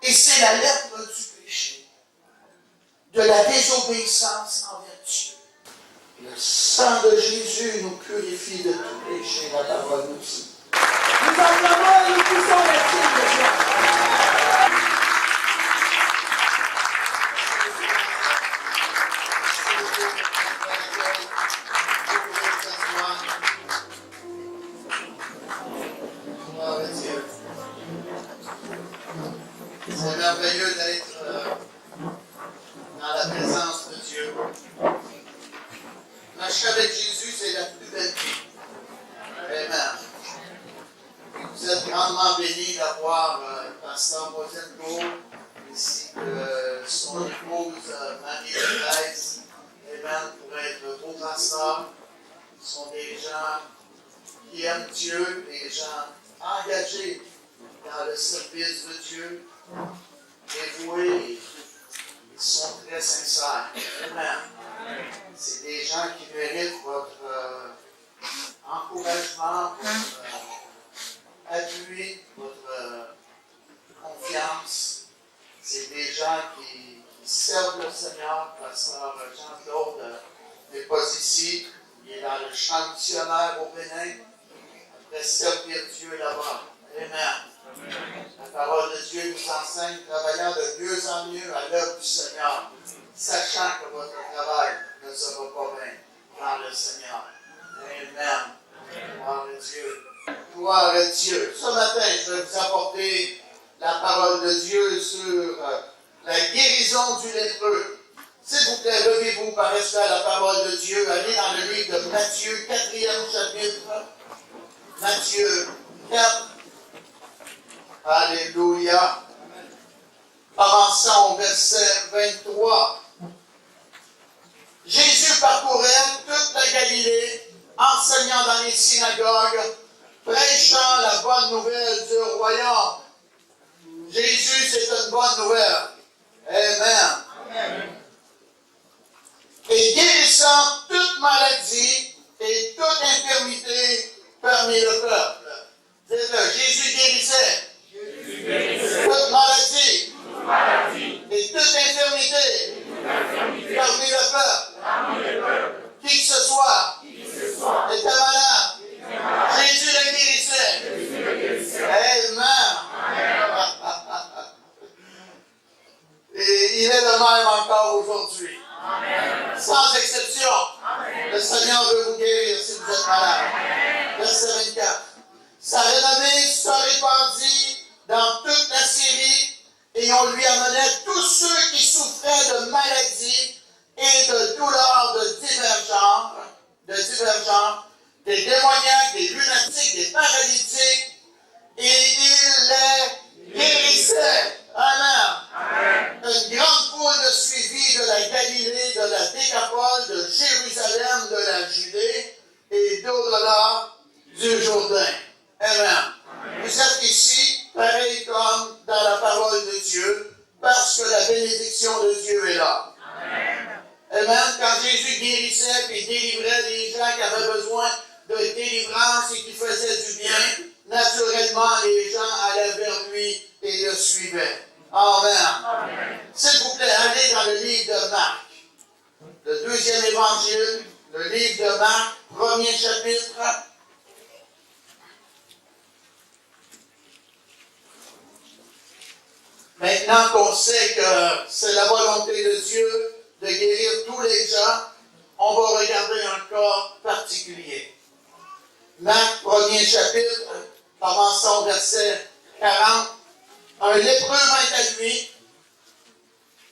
Et c'est la lèpre du péché, de la désobéissance envers Dieu. Le sang de Jésus nous purifie de tout péché, la parole nous dit. Nous acclamons et nous poussons la signe de Dieu. C'est merveilleux d'être dans la présence de Dieu. Marcher avec Jésus, c'est la plus belle vie. Amen. Vous êtes grandement bénis d'avoir Pasteur Mosenko, ainsi que son épouse Marie-Thérèse. Amen. Pour être beaux pasteurs. Ce sont des gens qui aiment Dieu, des gens engagés dans le service de Dieu, dévoués, ils sont très sincères. Amen. C'est des gens qui méritent votre encouragement, votre appui, votre confiance. C'est des gens qui servent le Seigneur. Pasteur Jean-Claude n'est pas ici. Il est dans le champ missionnaire au Bénin. Après servir Dieu là-bas. Amen. La parole de Dieu nous enseigne, travaillant de mieux en mieux à l'œuvre du Seigneur, sachant que votre travail ne sera pas vain dans le Seigneur. Amen. Gloire à Dieu. Gloire à Dieu. Ce matin, je vais vous apporter la parole de Dieu sur la guérison du lépreux. S'il vous plaît, levez-vous par respect à la parole de Dieu. Allez dans le livre de Matthieu, 4e chapitre. Matthieu 4. Alléluia. Commençons au verset 23. Jésus parcourait toute la Galilée, enseignant dans les synagogues, prêchant la bonne nouvelle du royaume. Jésus, c'est une bonne nouvelle. Amen. Amen. Et guérissant toute maladie et toute infirmité parmi le peuple. Dites-le, Jésus guérissait. Toute maladie et toute infirmité parmi le peuple. Qui que ce soit était malade. Jésus le guérissait. Amen. Et il est le même encore aujourd'hui. Sans exception. Le Seigneur veut vous guérir si vous êtes malade. Verset 24. Sa renommée se répandit dans toute la Syrie et on lui amenait tous ceux qui souffraient de maladies et de douleurs de divers genres, des démoniaques, des lunatiques, des paralytiques, et il les guérissait. Amen. Une grande foule le suivit de la Galilée, de la Décapole, de Jérusalem, de la Judée et d'au-delà du Jourdain. Amen. Vous êtes ici, pareil comme dans la parole de Dieu, parce que la bénédiction de Dieu est là. Amen. Quand Jésus guérissait et délivrait les gens qui avaient besoin de délivrance et qui faisaient du bien, naturellement, les gens allaient vers lui et le suivaient. Amen. S'il vous plaît, allez dans le livre de Marc. Le 2e évangile, le livre de Marc, 1er chapitre. Maintenant qu'on sait que c'est la volonté de Dieu de guérir tous les gens, on va regarder un cas particulier. Marc, 1er chapitre, commençons au verset 40. Un lépreux vint à lui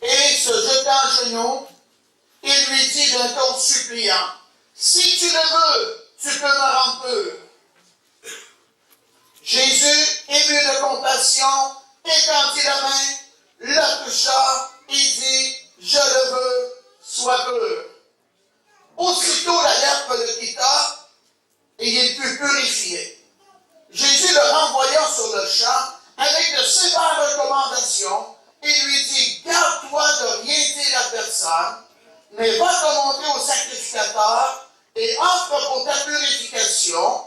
et se jetant à genoux, il lui dit d'un ton suppliant, « Si tu le veux, tu peux me rendre pur. » Jésus, ému de compassion, étendit la main, le toucha et dit, « Je le veux, sois pur. » Aussitôt la lèpre le quitta et il fut purifié. Jésus le renvoya sur le champ avec de sévères recommandations et lui dit, « Garde-toi de rien dire à personne, mais va te montrer au sacrificateur et offre pour ta purification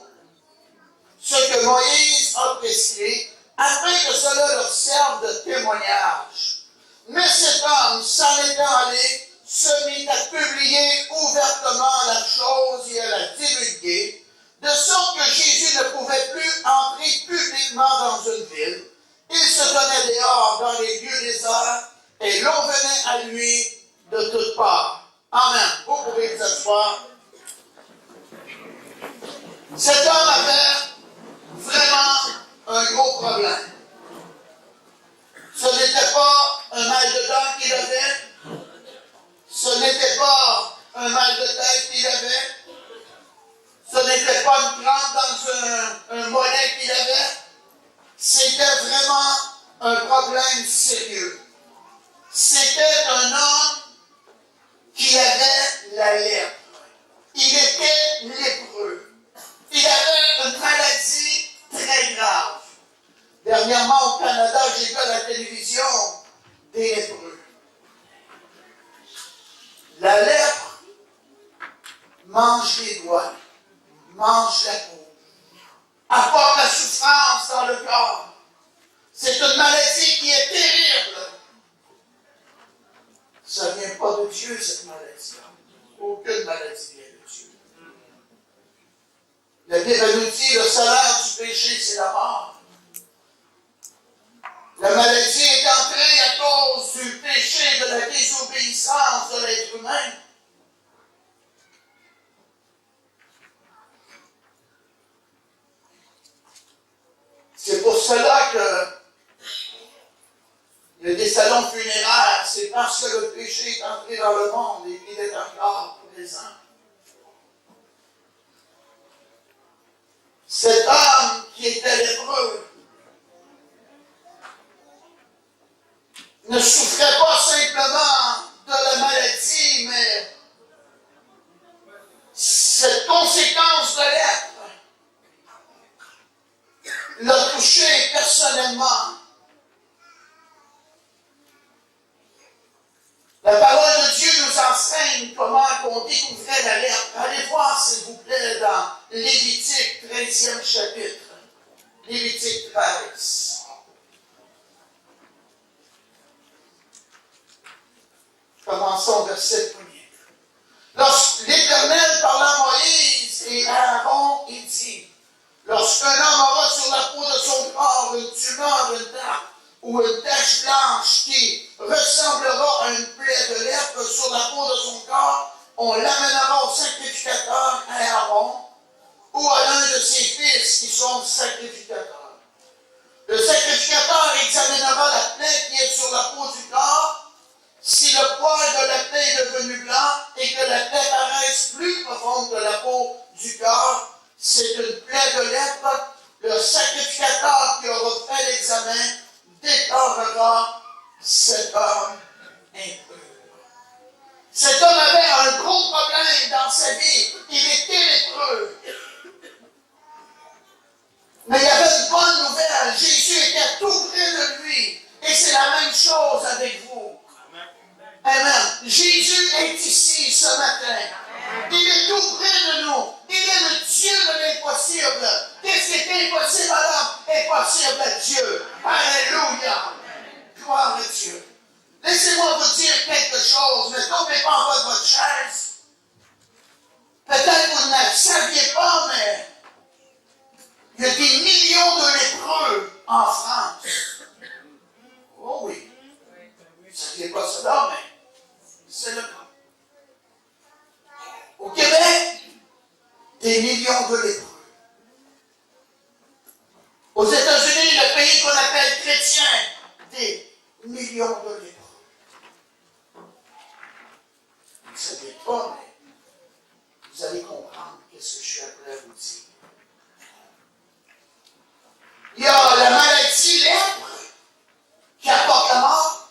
ce que Moïse a prescrit, afin que cela leur serve de témoignage. Mais cet homme, s'en étant allé, se mit à publier ouvertement la chose et à la divulguer, de sorte que Jésus ne pouvait plus entrer publiquement dans une ville. Il se tenait dehors dans les lieux déserts, et l'on venait à lui de toutes parts. Amen. Vous pouvez vous asseoir. Cet homme avait vraiment un gros problème. Ce n'était pas un mal de dents qu'il avait. Ce n'était pas un mal de tête qu'il avait. Ce n'était pas une crampe dans un mollet qu'il avait. C'était vraiment un problème sérieux. C'était un homme qui avait la lèpre. Il était lépreux. Il avait une maladie très grave. Dernièrement, au Canada, j'ai vu à la télévision des lépreux. La lèpre mange les doigts, mange la peau, apporte la souffrance dans le corps. C'est une maladie qui est terrible. Ça ne vient pas de Dieu, cette maladie. Aucune maladie vient de Dieu. La Bible nous dit, le salaire du péché, c'est la mort. La maladie est entrée à cause du péché, de la désobéissance de l'être humain. C'est pour cela que il y a des salons funéraires, c'est parce que le péché est entré dans le monde et qu'il est encore présent. Cet homme qui était lépreux ne souffrait pas simplement de la maladie, mais cette conséquence de lèpre l'a touché personnellement. La parole de Dieu nous enseigne comment on découvrait la lèpre. Allez voir, s'il vous plaît, dans Lévitique, 13e chapitre. Lévitique 13. Commençons verset 1er. Lorsque l'Éternel parla à Moïse et à Aaron, il dit, lorsqu'un homme aura sur la peau de son corps une tumeur, une tache ou une tache blanche qui ressemblera à une plaie de lèpre sur la peau de son corps, on l'amènera au sacrificateur Aaron ou à l'un de ses fils qui sont sacrificateurs. Le sacrificateur examinera la plaie qui est sur la peau du corps. Si le poil de la plaie est devenu blanc et que la plaie paraisse plus profonde que la peau du corps, c'est une plaie de lèpre. Le sacrificateur qui aura fait l'examen déclarera cet homme impur. Cet homme avait un gros problème dans sa vie. Il était lépreux. Mais il y avait une bonne nouvelle. Jésus était tout près de lui. Et c'est la même chose avec vous. Amen. Jésus est ici ce matin. Il est tout près de nous. Il est le Dieu de l'impossible. Qu'est-ce qui est impossible à l'homme est possible à Dieu. Alléluia. Gloire à Dieu. Laissez-moi vous dire quelque chose. Ne tombez pas en bas de votre chaise. Peut-être que vous ne le saviez pas, mais il y a des millions de lépreux en France. Oh oui. Vous ne saviez pas cela, mais c'est le cas. Au Québec, des millions de lépreux. Aux États-Unis, le pays qu'on appelle chrétien, des millions de lépreux. Vous ne savez pas, mais vous allez comprendre ce que je suis appelé à vous dire. Il y a la maladie lèpre qui apporte la mort,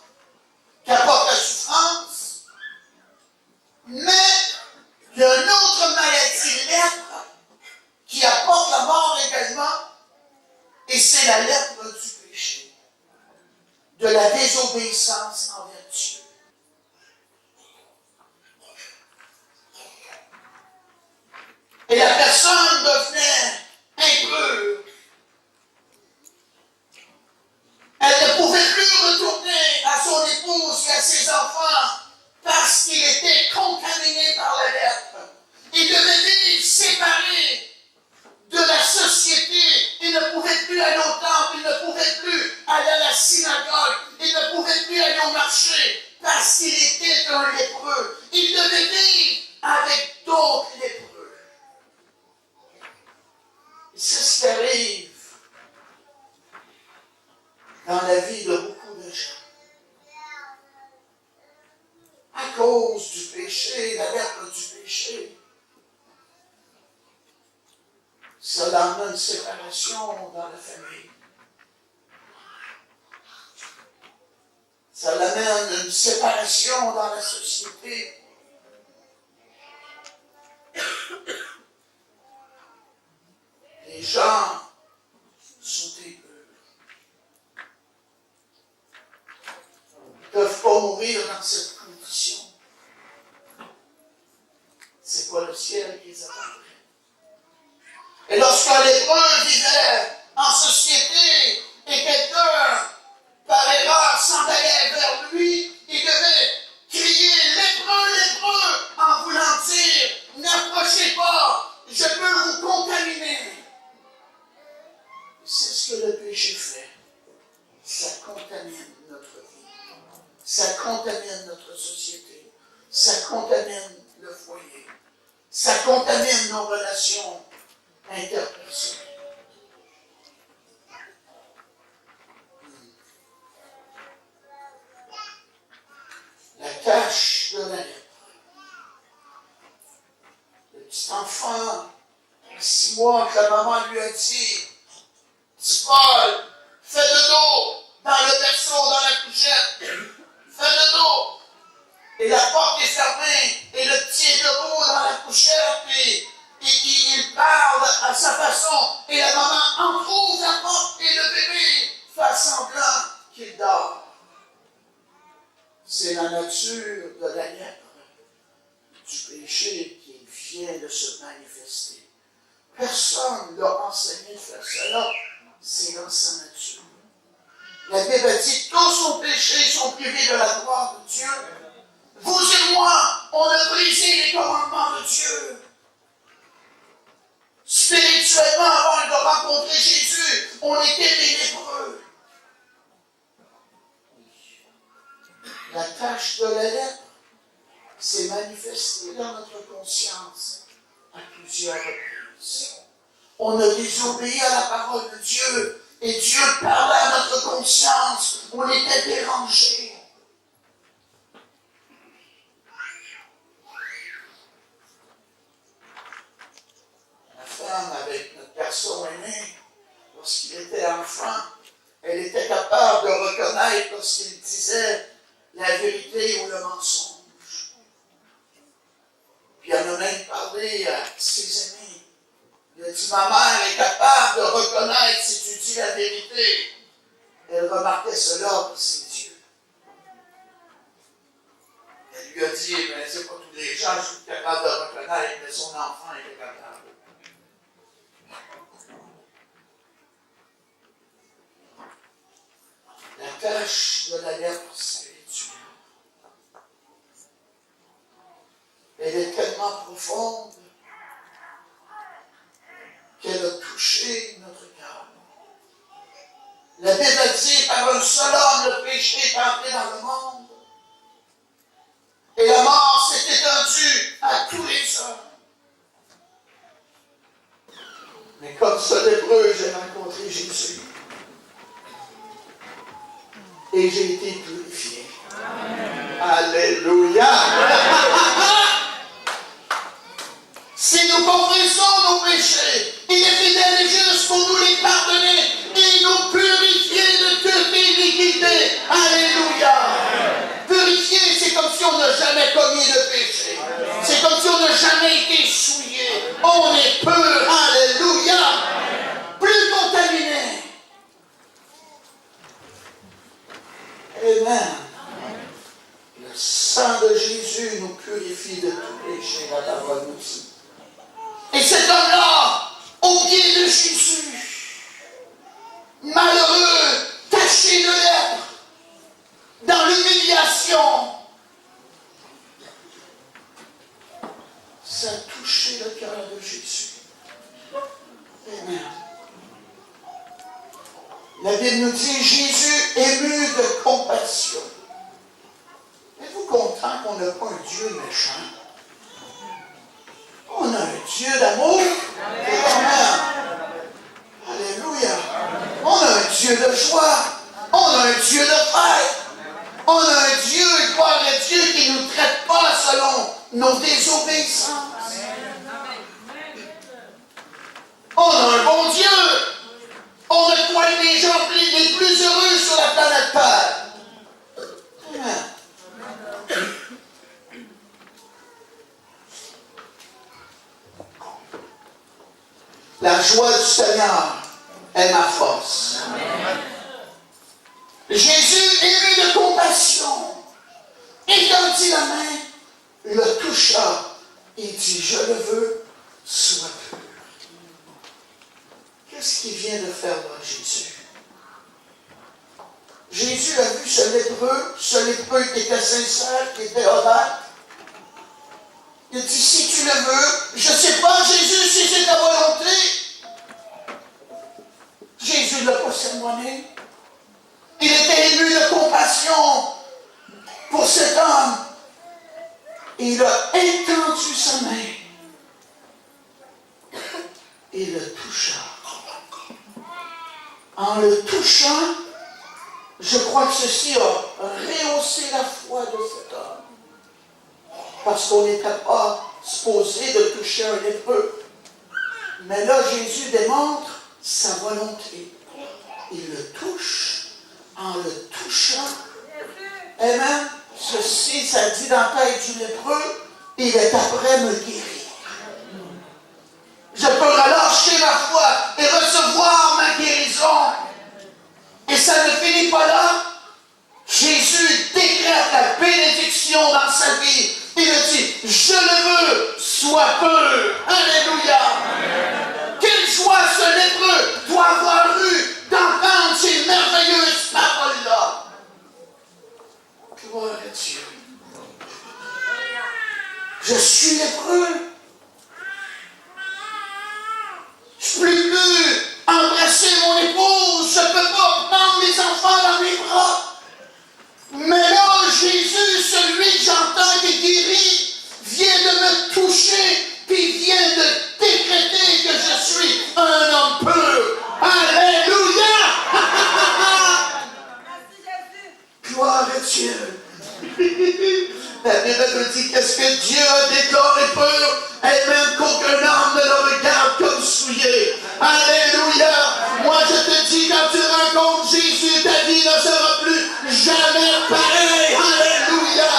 qui apporte la souffrance, mais il y a une autre maladie lèpre qui apporte la mort également, et c'est la lèpre du péché, de la désobéissance envers Dieu. Et la personne devenait impure. Elle ne pouvait plus parce qu'il était un lépreux. Il devait vivre avec d'autres lépreux. Et c'est ce qui arrive dans la vie de beaucoup de gens. À cause du péché, la lèpre du péché, cela amène une séparation dans la famille. Ça amène une séparation dans la société. Les gens sont impurs. Ils ne peuvent pas mourir dans cette condition. C'est pas le ciel qui les attendrait. Et lorsqu'un lépreux vivait en société et quelqu'un, par erreur, s'en allait vers lui, il devait crier « Lépreux, lépreux » en voulant dire « N'approchez pas, je peux vous contaminer. » C'est ce que le péché fait. Ça contamine notre vie. Ça contamine notre société. Ça contamine le foyer. Ça contamine nos relations interpersonnelles. La tâche de la lèpre. Le petit enfant, à 6 mois, que la maman lui a dit, petit Paul, fais de dos dans le berceau, dans la couchette. Fais de dos. Et la porte est fermée, et le petit est debout dans la couchette, puis il parle à sa façon, et la maman entrouvre la porte, et le bébé fait semblant qu'il dort. C'est la nature de la lèpre, du péché qui vient de se manifester. Personne ne l'a enseigné de faire cela, c'est dans sa nature. La Bible dit, tous nos péchés sont privés de la gloire de Dieu. Vous et moi, on a brisé les commandements de Dieu. Spirituellement, avant de rencontrer Jésus, on était des lépreux. La tâche de la lèpre s'est manifestée dans notre conscience à plusieurs reprises. On a désobéi à la parole de Dieu et Dieu parlait à notre conscience. On était dérangés. La femme avec notre garçon aîné, lorsqu'il était enfant, elle était capable de reconnaître lorsqu'il disait la vérité ou le mensonge. Puis elle a même parlé à ses amis. Il a dit, ma mère est capable de reconnaître si tu dis la vérité. Elle remarquait cela pour ses yeux. Elle lui a dit, mais c'est pas tous les gens qui sont capables de reconnaître, mais son enfant était capable. La tâche de la lèpre spirituelle, elle est tellement profonde qu'elle a touché notre cœur. La Bible dit, par un seul homme, le péché est entré dans le monde. Et la mort s'est étendue à tous les hommes. Mais comme ce lépreux, j'ai rencontré Jésus. Et j'ai été purifié. Amen. Alléluia! Si nous confessons nos péchés, il est fidèle et juste pour nous les pardonner et nous purifier de toute iniquité. Alléluia! Purifier, c'est comme si on n'a jamais commis de péché. C'est comme si on n'a jamais été souillé. On est pur. Alléluia! Plus contaminé. Amen. Le sang de Jésus nous purifie de tout péché, la parole nous dit. Et cet homme-là, au pied de Jésus, malheureux, taché de lèpre, dans l'humiliation, ça a touché le cœur de Jésus. Amen. La Bible nous dit, Jésus ému de compassion. Êtes-vous on n'a pas un Dieu méchant. On a un Dieu d'amour. Amen. Alléluia. On a un Dieu de joie. On a un Dieu de fête. On a un Dieu, gloire à Dieu, qui ne nous traite pas selon nos désobéissances. On a un bon Dieu. On a quoi les gens les plus heureux sur la planète Terre. Amen. La joie du Seigneur est ma force. Amen. Jésus, aimé de compassion, étendit la main, le toucha et dit, je le veux, sois pur. Qu'est-ce qu'il vient de faire là, Jésus? Jésus a vu ce lépreux qui était sincère, qui était honnête. Il dit, si tu le veux, je ne sais pas, Jésus, si c'est ta volonté. Jésus ne l'a pas sermonné. Il était ému de compassion pour cet homme. Il a étendu sa main et le toucha. En le touchant, je crois que ceci a rehaussé la foi de cet homme. Parce qu'on n'était pas supposé de toucher un lépreux. Mais là, Jésus démontre sa volonté. Il le touche. En le touchant, amen, ceci, ça dit dans la tête du lépreux, il est après me guérir. Je peux relâcher ma foi et recevoir ma guérison. Et ça ne finit pas là. Jésus décrète la bénédiction dans sa vie. Il dit, je le veux, sois pur. Alléluia. Amen. Quelle joie ce lépreux doit avoir eu d'entendre ces merveilleuses paroles-là. Gloire à Dieu. Je suis lépreux. Je ne peux plus embrasser mon épouse. Je ne peux pas prendre mes enfants dans mes bras. Mais là, Jésus, celui que j'entends qui est guéri, vient de me toucher, puis vient de décréter que je suis un homme pur. Alléluia! Gloire à Dieu. La Bible nous dit qu'est-ce que Dieu a déclaré pur, et même qu'aucun homme ne le regarde comme souillé. Alléluia! Moi je te dis, quand tu rencontres Jésus, ta vie ne sera plus jamais pareille. Alléluia!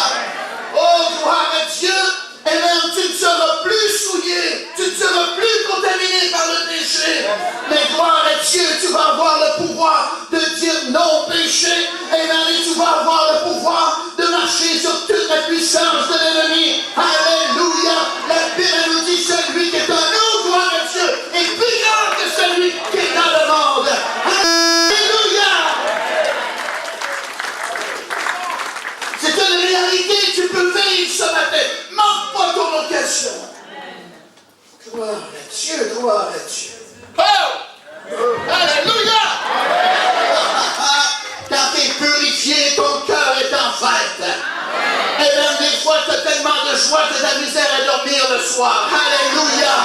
Oh, gloire à Dieu! Et même tu ne seras plus souillé, tu ne seras plus contaminé par le péché. Mais gloire à Dieu, tu vas avoir le pouvoir de dire non au péché. Et tu vas avoir le pouvoir de marcher sur toute la puissance de l'ennemi. Alléluia! La Bible nous dit celui qui est en nous, gloire à Dieu, est plus grand que celui qui est dans le monde. Alléluia! C'est une réalité que tu peux vivre ce matin. Manque pas ton occasion. Gloire à Dieu, gloire à Dieu. Oh! Alléluia! Quand tu es purifié, ton cœur est en fête. Et même des fois, tu as tellement de joie que tu as de la misère à dormir le soir. Alléluia!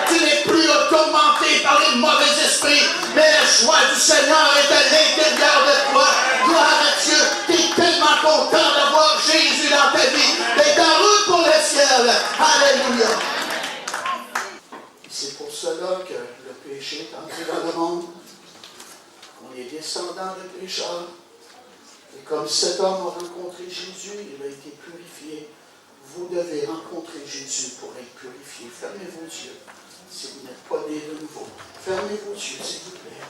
Tu n'es plus tourmenté par les mauvais esprits, mais la joie du Seigneur est à l'intérieur de toi. Gloire à Dieu, tu es tellement content d'avoir Jésus dans ta vie, d'être en route pour le ciel. Alléluia! C'est pour cela que le péché est entré dans le monde. On est descendant de pécheurs. Et comme cet homme a rencontré Jésus, il a été purifié. Vous devez rencontrer Jésus pour être purifié. Fermez vos yeux si vous n'êtes pas né de nouveau. Fermez vos yeux, s'il vous plaît.